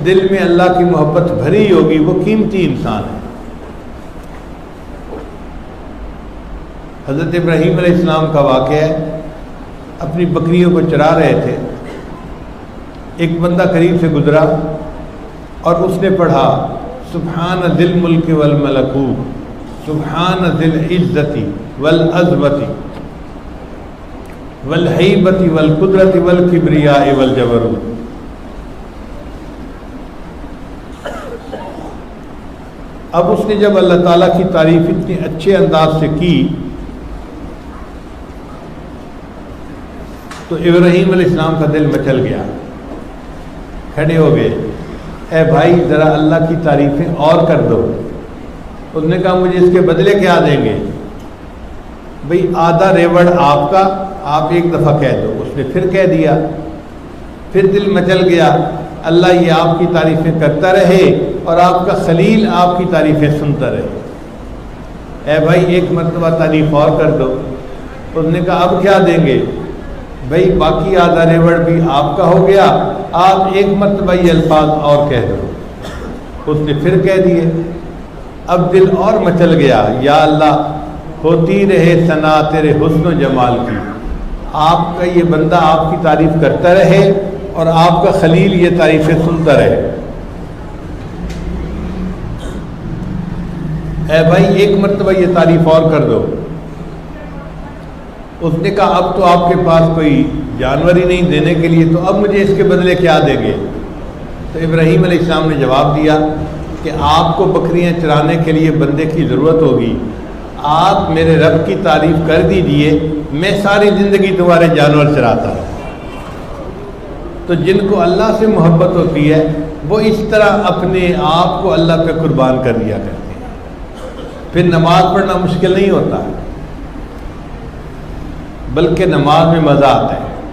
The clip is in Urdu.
دل میں اللہ کی محبت بھری ہوگی وہ قیمتی انسان ہے۔ حضرت ابراہیم علیہ السلام کا واقعہ ہے، اپنی بکریوں کو چرا رہے تھے، ایک بندہ قریب سے گزرا اور اس نے پڑھا سبحان ذی الملک والملکوت سبحان ذی العزت والعظمت والہیبت والقدرت والکبریاء والجبروت۔ اب اس نے جب اللہ تعالیٰ کی تعریف اتنے اچھے انداز سے کی تو ابراہیم علیہ السلام کا دل مچل گیا، کھڑے ہو گئے، اے بھائی ذرا اللہ کی تعریفیں اور کر دو۔ اس نے کہا مجھے اس کے بدلے کیا دیں گے؟ بھئی آدھا ریوڑ آپ کا، آپ ایک دفعہ کہہ دو۔ اس نے پھر کہہ دیا، پھر دل مچل گیا، اللہ یہ آپ کی تعریفیں کرتا رہے اور آپ کا خلیل آپ کی تعریفیں سنتا رہے۔ اے بھائی ایک مرتبہ تعریف اور کر دو۔ اس نے کہا اب کیا دیں گے؟ بھئی باقی آدھا ریوڑ بھی آپ کا ہو گیا، آپ ایک مرتبہ یہ الفاظ اور کہہ دو۔ اس نے پھر کہہ دیے۔ اب دل اور مچل گیا، یا اللہ ہوتی رہے ثنا تیرے حسن و جمال کی، آپ کا یہ بندہ آپ کی تعریف کرتا رہے اور آپ کا خلیل یہ تعریفیں سنتا رہے۔ اے بھائی ایک مرتبہ یہ تعریف اور کر دو۔ اس نے کہا اب تو آپ کے پاس کوئی جانور ہی نہیں دینے کے لیے، تو اب مجھے اس کے بدلے کیا دیں گے؟ تو ابراہیم علیہ السلام نے جواب دیا کہ آپ کو بکریاں چرانے کے لیے بندے کی ضرورت ہوگی، آپ میرے رب کی تعریف کر دیجئے، میں ساری زندگی تمہارے جانور چراتا ہوں۔ تو جن کو اللہ سے محبت ہوتی ہے وہ اس طرح اپنے آپ کو اللہ پہ قربان کر دیا کرتے ہیں، پھر نماز پڑھنا مشکل نہیں ہوتا، بلکہ نماز میں مزہ آتا ہے۔